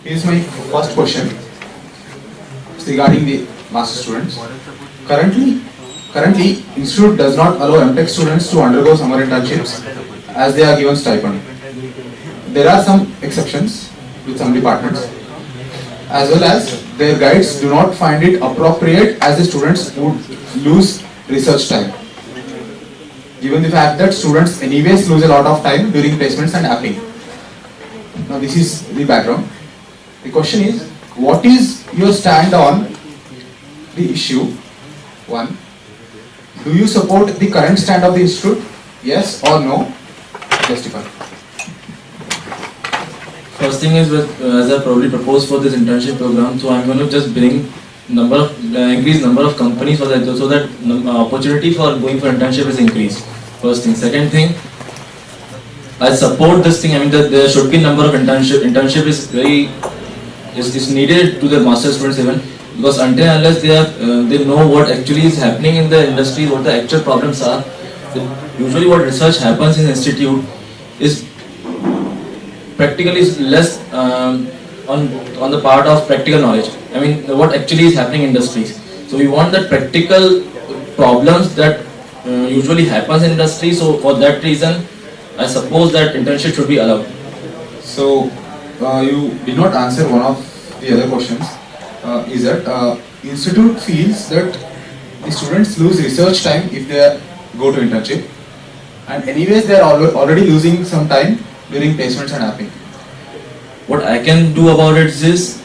Here's my first question. It's regarding the master students. Currently, institute does not allow MTech students to undergo summer internships as they are given stipend. There are some exceptions with some departments, as well as their guides do not find it appropriate as the students would lose research time. Given the fact that students anyways lose a lot of time during placements and apping. Now this is the background. The question is, what is your stand on the issue? 1. Do you support the current stand of the institute? Yes or no? Justify. First thing is, as I probably proposed for this internship program, so I'm going to just bring increase number of companies for that, so that opportunity for going for internship is increased. First thing. Second thing, I support this thing. I mean that there should be number of internship is needed to the master students even, because until and unless they know what actually is happening in the industry, what the actual problems are. Usually what research happens in institute is practically less on the part of practical knowledge. I mean what actually is happening in industries. So we want that practical problems that usually happens in industry. So for that reason, I suppose that internship should be allowed. So you did not answer one of the other questions. Is that institute feels that the students lose research time if they go to internship, and anyways they are already losing some time during placements and apping. What I can do about it is,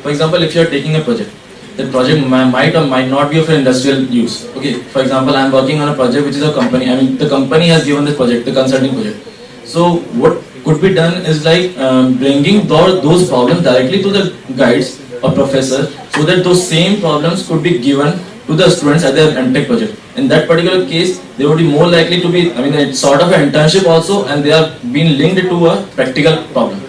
for example, if you are taking a project, that project might or might not be of industrial use. Okay, for example, I am working on a project which is a company. I mean, the company has given this project, the consulting project. So what could be done is like bringing those problems directly to the guides or professor, so that those same problems could be given to the students at their MTech project. In that particular case, they would be more likely to be, I mean, it's sort of an internship also, and they are being linked to a practical problem,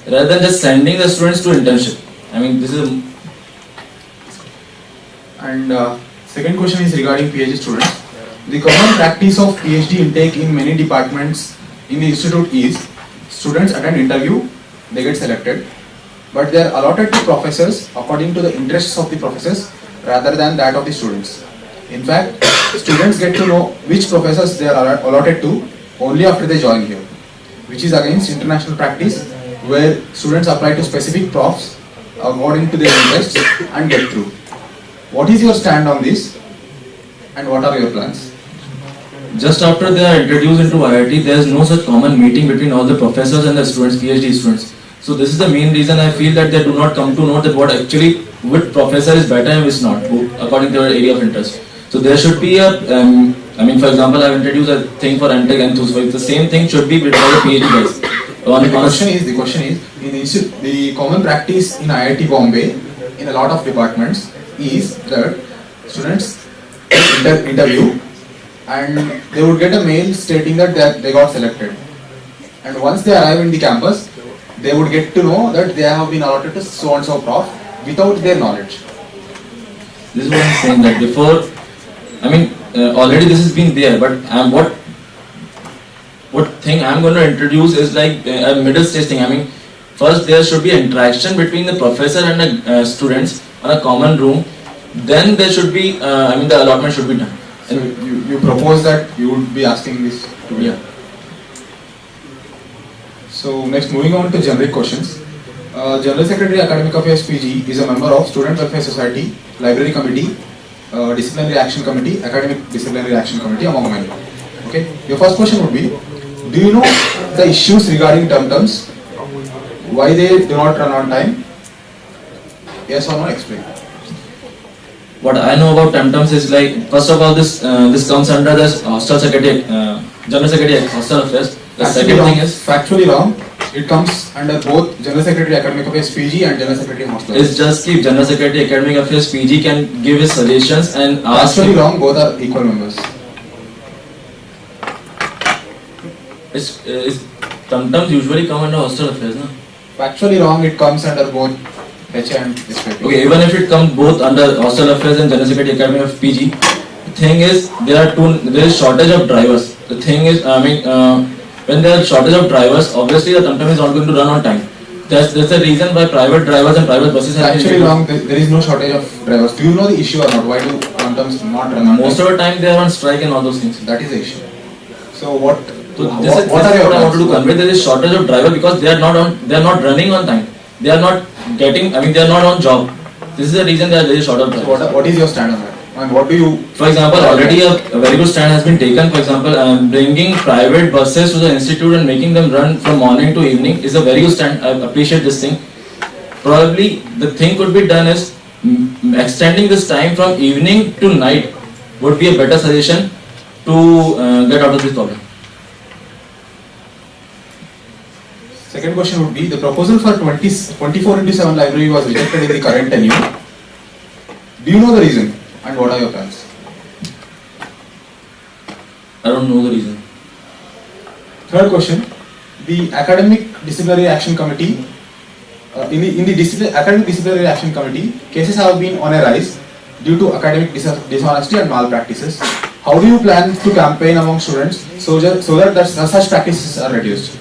rather than just sending the students to internship. I mean, this is. And second question is regarding PhD students. The common practice of PhD intake in many departments in the institute is students attend interview, they get selected, but they are allotted to professors according to the interests of the professors rather than that of the students. In fact, students get to know which professors they are allotted to only after they join here, which is against international practice, where students apply to specific profs according to their interests and get through. What is your stand on this, and what are your plans? Just after they are introduced into IIT, there is no such common meeting between all the professors and the students, PhD students. So this is the main reason I feel that they do not come to know that what actually, which professor is better and which not, according to their area of interest. So there should be a, I mean, for example, I have introduced a thing for MTech and so the same thing should be with all the PhD guys. The question is, the common practice in IIT Bombay, in a lot of departments, is that students interview and they would get a mail stating that they got selected. And once they arrive in the campus, they would get to know that they have been allotted to so and so prof without their knowledge. This is what I am saying, that before, I mean, already this has been there, but what thing I am going to introduce is like a middle stage thing. I mean, first there should be an interaction between the professor and the students on a common room. Then there should be, I mean, the allotment should be done. So you propose that you would be asking this to me. Yeah. So next, moving on to generic questions. General Secretary Academic Affairs PG is a member of Student Welfare Society, Library Committee, Disciplinary Action Committee, Academic Disciplinary Action Committee, among many. Okay. Your first question would be, do you know the issues regarding terms? Why they do not run on time? Yes or no? Explain. What I know about terms is like, first of all, this comes under this Hostel Secretary, General Secretary Hostel Affairs. The second thing is factually wrong. It comes under both General Secretary Academic Affairs PG and General Secretary Hostel. It's just keep General Secretary Academic Affairs PG can give his suggestions and ask. Factually wrong. Both are equal members. It's terms usually come under Hostel Affairs, no? Factually wrong. It comes under both HA and SPP. Okay, even if it comes both under Hostel Affairs and General Secretary Academy of PG, the thing is there is shortage of drivers. The thing is, I mean, when there are shortage of drivers, obviously the company is not going to run on time. That's the reason why private drivers and private buses It's have actually wrong. There is no shortage of drivers. Do you know the issue or not? Why do quantums not run on most time? of the time they are on strike and all those things. That is the issue. So what? So what this is are what your I wanted to plans? convey. There is shortage of driver because they are not running on time. They are not getting. I mean, they are not on job. This is the reason there is shortage of So drivers. what is your stand on that? And what do you? For example, already a very good stand has been taken. For example, bringing private buses to the institute and making them run from morning to evening is a very good stand. I appreciate this thing. Probably the thing could be done is extending this time from evening to night would be a better suggestion to get out of this problem. Second question would be, the proposal for 24/7 library was rejected in the current tenure. Do you know the reason and what are your plans? I don't know the reason. Third question, the Academic Disciplinary Action Committee, in the Academic Disciplinary Action Committee, cases have been on a rise due to academic dishonesty and malpractices. How do you plan to campaign among students so that such practices are reduced?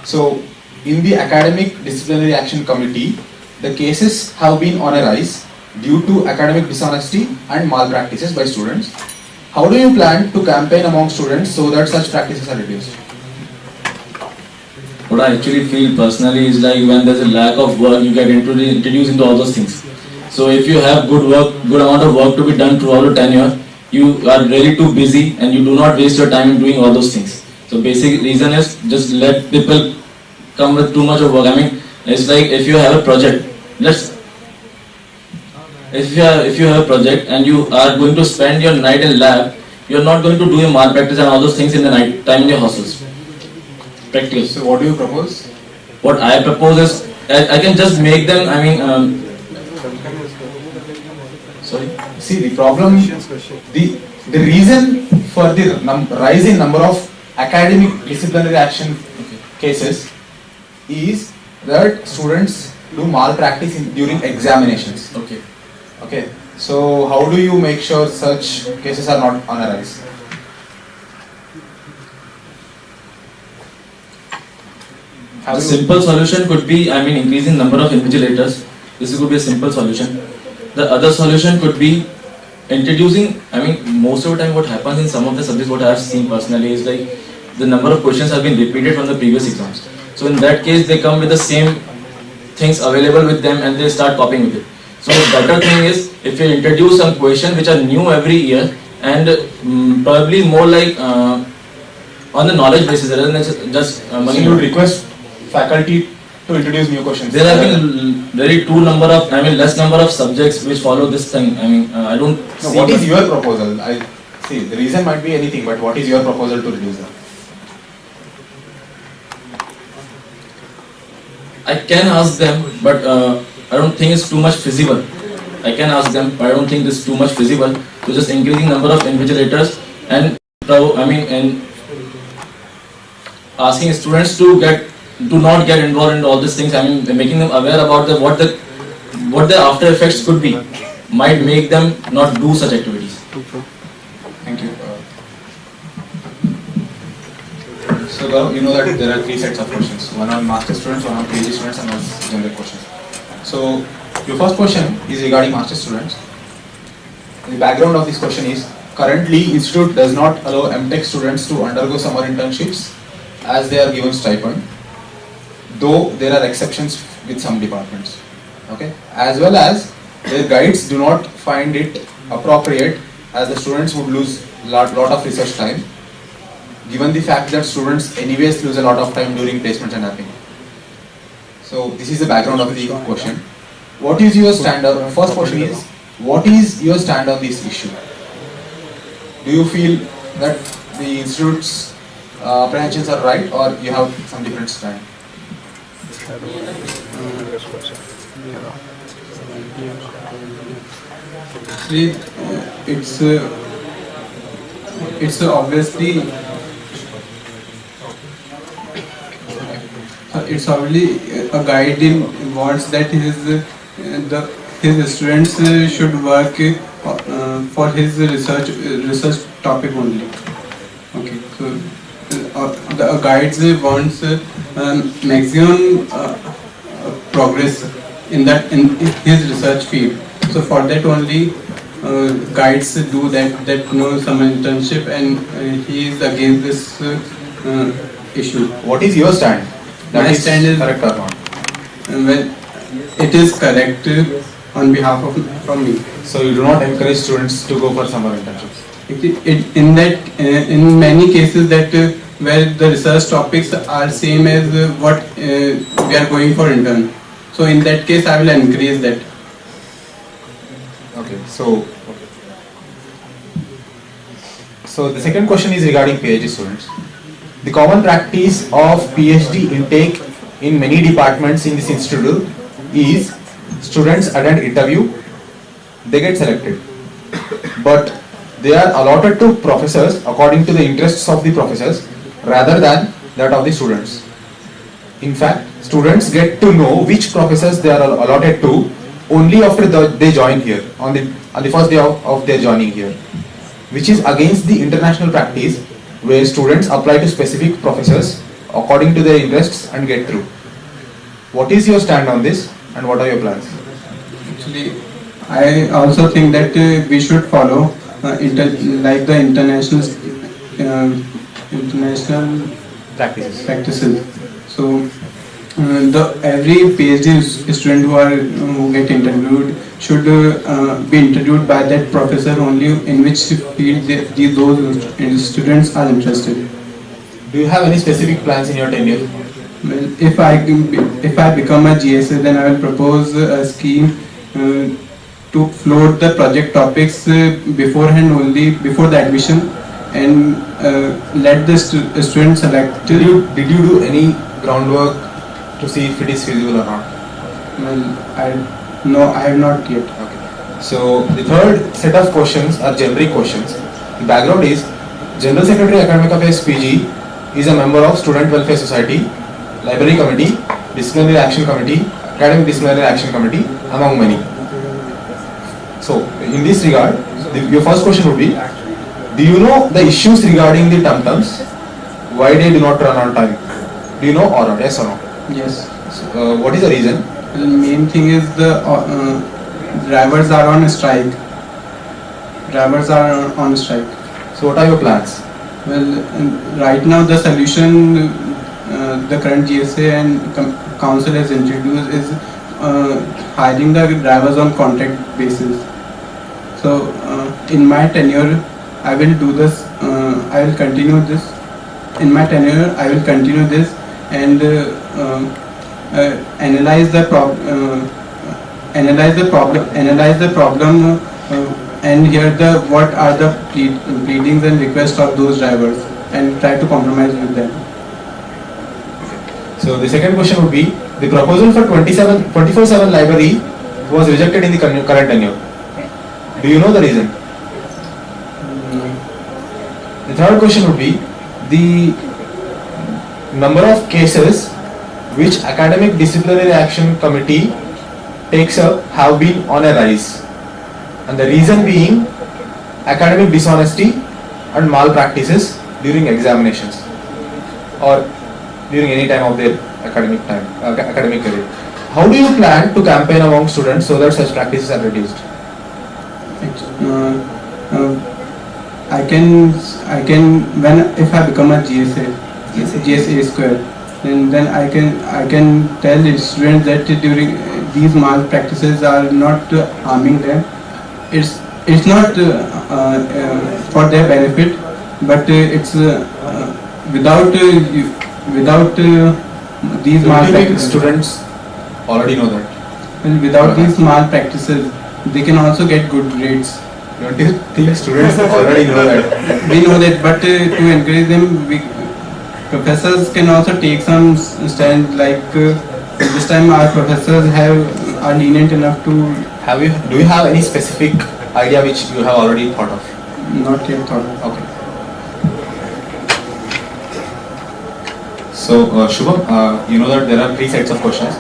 So, in the Academic Disciplinary Action Committee, the cases have been on a rise due to academic dishonesty and malpractices by students. How do you plan to campaign among students so that such practices are reduced? What I actually feel personally is like when there's a lack of work, you get introduced into all those things. So if you have good amount of work to be done throughout the tenure, you are really too busy and you do not waste your time in doing all those things. So basic reason is just let people come with too much of work. I mean, it's like if you have a project, if you have a project and you are going to spend your night in lab, you are not going to do your malpractice and all those things in the night time in your hostels. Practical. So what do you propose? What I propose is I can just make them. I mean, sorry. See, the problem, the reason for the rise in number of academic disciplinary action cases is that students do malpractice during examinations. Okay. Okay. So how do you make sure such cases are not on a rise? A simple solution could be, I mean, increasing number of invigilators. This could be a simple solution. The other solution could be introducing, I mean, most of the time what happens in some of the subjects, what I have seen personally is like the number of questions have been repeated from the previous exams. So in that case, they come with the same things available with them and they start copying with it. So the better thing is if you introduce some questions which are new every year and probably more like on the knowledge basis rather than just money. So you would request faculty to introduce new questions. There have been less number of subjects which follow this thing. I mean, I don't No, see. what is your proposal? I see the reason might be anything, but what is your proposal to reduce that? I can ask them, but I don't think it's too much feasible. I can ask them, but I don't think it's too much feasible to just increasing number of invigilators and and asking students to not get involved in all these things. I mean, making them aware about what the after effects could be might make them not do such activities. Thank you. So Gaurav, you know that there are three sets of questions. One on master students, one on PhD students, and one is general questions. So your first question is regarding master students. The background of this question is, currently institute does not allow MTech students to undergo summer internships as they are given stipend, though there are exceptions with some departments. Okay, as well as their guides do not find it appropriate as the students would lose lot of research time, given the fact that students anyways lose a lot of time during placements and applying. So this is the background of the question. What is your stand on, first question is, what is your stand on this issue? Do you feel that the institute's apprehensions are right, or you have some different stand? Actually, it's obviously it's obviously a guide in wants that his students should work for his research topic only. Okay, so the guides wants maximum progress in his research field. So for that only guides do that some internship, and he is against this issue. What is your stand? My stand is correct or not? Well, it is correct on behalf of from me. So you do not encourage students to go for summer internships? In many cases that where the research topics are same as what we are going for intern. So in that case, I will encourage that. Okay. So the second question is regarding PhD students. The common practice of PhD intake in many departments in this institute is students attend interview, they get selected, but they are allotted to professors according to the interests of the professors rather than that of the students. In fact, students get to know which professors they are allotted to only after they join here, on the first day of their joining here, which is against the international practice where students apply to specific professors according to their interests and get through. What is your stand on this, and what are your plans? Actually, I also think that we should follow like the international practices. So every PhD student who get interviewed should be interviewed by that professor only in which field those students are interested. Do you have any specific plans in your tenure? Well, if I become a GSA, then I will propose a scheme to float the project topics beforehand, only before the admission, and let the students select. Did you do any groundwork to see if it is feasible or not? Well, no, I have not yet. Okay. So the third set of questions are generic questions. The background is General Secretary Academic Affairs PG is a member of Student Welfare Society, Library Committee, Disciplinary Action Committee, Academic Disciplinary Action Committee, among many. So in this regard, your first question would be, do you know the issues regarding the terms? Why they do not run on time? Do you know or not? Yes or no? Yes. So, what is the reason? The main thing is the drivers are on strike. So what are your plans? Well, right now the solution the current GSA and council has introduced is hiring the drivers on contract basis. So in my tenure, I will do this. I will continue this. In my tenure, I will continue this and analyze the problem, and hear what are the pleadings and requests of those drivers and try to compromise with them. So the second question would be, the proposal for 24/7 library was rejected in the current tenure. Do you know the reason? The third question would be, the number of cases which Academic Disciplinary Action Committee takes up have been on a rise, and the reason being academic dishonesty and malpractices during examinations or during any time of their academic career. How do you plan to campaign among students so that such practices are reduced? I can if I become a GSA square, then I can tell the students that during these malpractices are not harming them. It's not for their benefit, but it's without these malpractices. Students already know that. Well, without these malpractices, they can also get good grades. Don't you think students already know that? We know that, but to encourage them, professors can also take some stand. Like this time, our professors are lenient enough to. Do you have any specific idea which you have already thought of? Not yet thought of. Okay. So Shubham, you know that there are 3 sets of questions.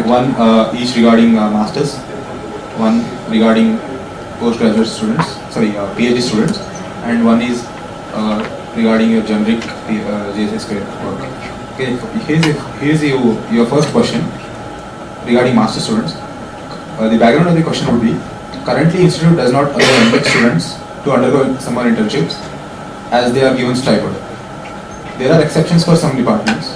One each regarding masters, one regarding postgraduate students, PhD students, and one is regarding your generic GSA square work. Okay, here's your first question regarding master students. The background of the question would be, currently institute does not allow MTech students to undergo summer internships as they are given stipend. There are exceptions for some departments,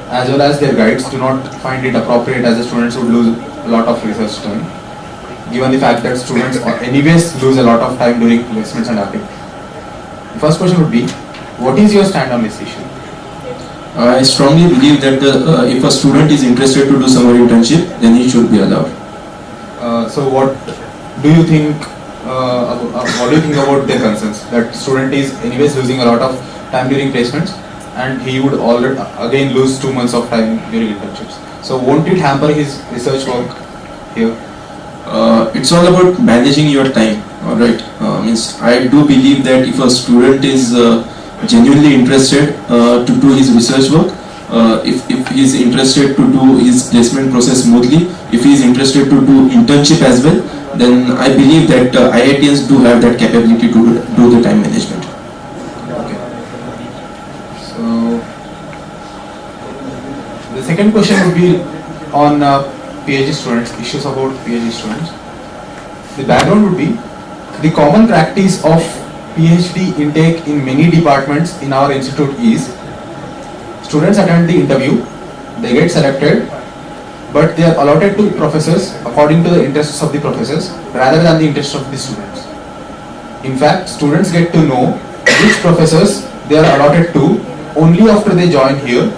as well as their guides do not find it appropriate, as the students would lose a lot of research time, given the fact that students anyways lose a lot of time during placements and apping. The first question would be, what is your stand on this issue? I strongly believe that if a student is interested to do summer internship, then he should be allowed. So what do you think? What do you think about their concerns that student is anyways losing a lot of time during placements, and he would already again lose 2 months of time during internships? So won't it hamper his research work here? It's all about managing your time. All right. Means I do believe that if a student is genuinely interested to do his research work, if he is interested to do his placement process smoothly, if he is interested to do internship as well, then I believe that IITians do have that capability to do the time management. Okay. So the second question would be on PhD students, issues about PhD students. The background would be, the common practice of PhD intake in many departments in our institute is, students attend the interview, they get selected, but they are allotted to professors according to the interests of the professors rather than the interests of the students. In fact, students get to know which professors they are allotted to only after they join here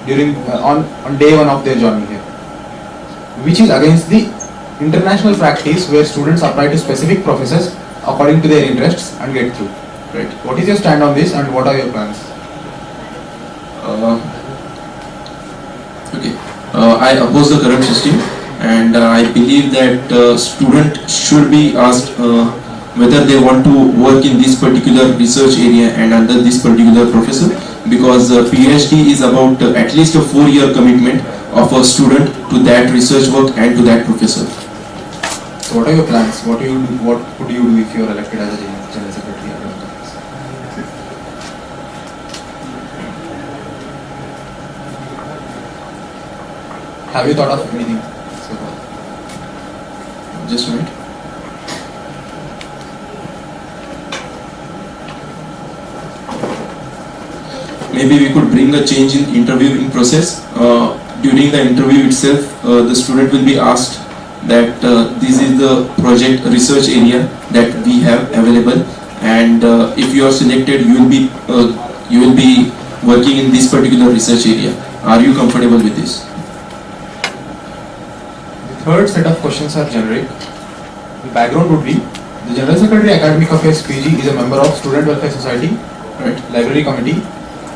during on day one of their joining here, which is against the international practice where students apply to specific professors according to their interests and get through. Right. What is your stand on this, and what are your plans? Okay. I oppose the current system, and I believe that student should be asked whether they want to work in this particular research area and under this particular professor, because PhD is about at least a 4-year commitment of a student to that research work and to that professor. So what are your plans? What would you do if you are elected as a general secretary? Have you thought of anything so far? Just a minute. Maybe we could bring a change in interviewing process. During the interview itself, the student will be asked that this is the project research area that we have available, and if you are selected, you will be working in this particular research area. Are you comfortable with this? The third set of questions are generic. The background would be, the General Secretary Academic Affairs PG is a member of Student Welfare Society, Right. Library Committee,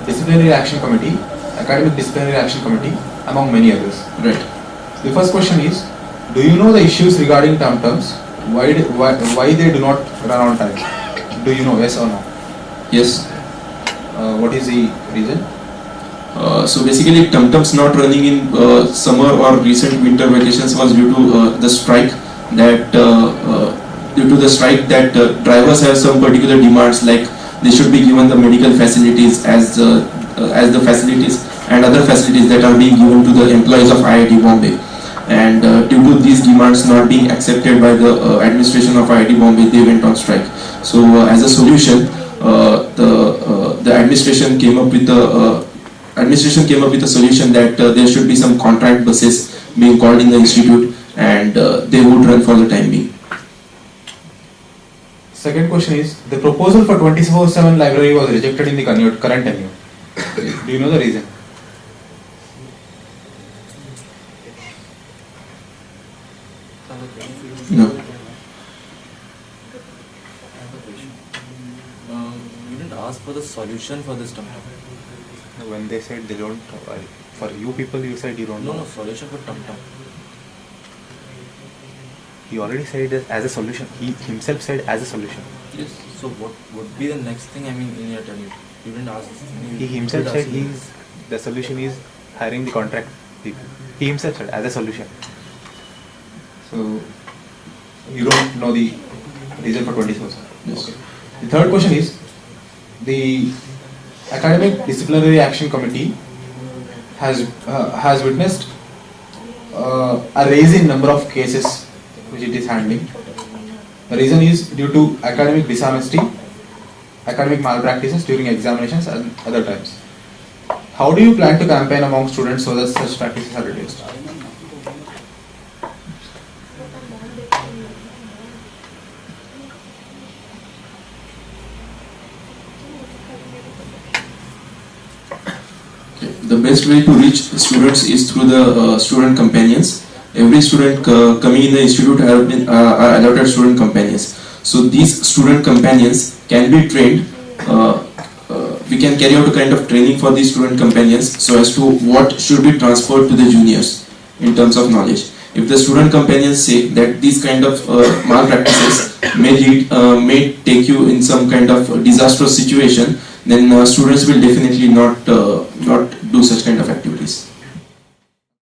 Disciplinary Action Committee, Academic Disciplinary Action Committee, among many others. Right. The first question is, do you know the issues regarding term terms? Why they do not run on time? Do you know, yes or no? Yes. What is the reason? So basically, TumTums not running in summer or recent winter vacations was due to the strike. That drivers have some particular demands, like they should be given the medical facilities as the facilities and other facilities that are being given to the employees of IIT Bombay. And due to these demands not being accepted by the administration of IIT Bombay, they went on strike. So as a solution, the administration came up with a solution that there should be some contract buses being called in the institute, and they would run for the time being. Second question is, the proposal for 24/7 library was rejected in the current tenure. Do you know the reason? No. You didn't ask for the solution for this term. When they said they don't, for you people you said you don't know. No, solution for term. He already said it as a solution. He himself said as a solution. Yes. So what would be the next thing? I mean, in your tenure, you didn't ask this thing. He himself said the solution is hiring the contract people. He himself said as a solution. So you don't know the reason for 24/7. Yes. Okay. The third question is, the Academic Disciplinary Action Committee has witnessed a rise in number of cases which it is handling. The reason is due to academic dishonesty, academic malpractices during examinations and other times. How do you plan to campaign among students so that such practices are reduced? The best way to reach students is through the student companions. Every student coming in the institute are allotted student companions. So these student companions can be trained. We can carry out a kind of training for these student companions so as to what should be transferred to the juniors in terms of knowledge. If the student companions say that these kind of malpractices may take you in some kind of disastrous situation, then students will definitely not do such kind of activities.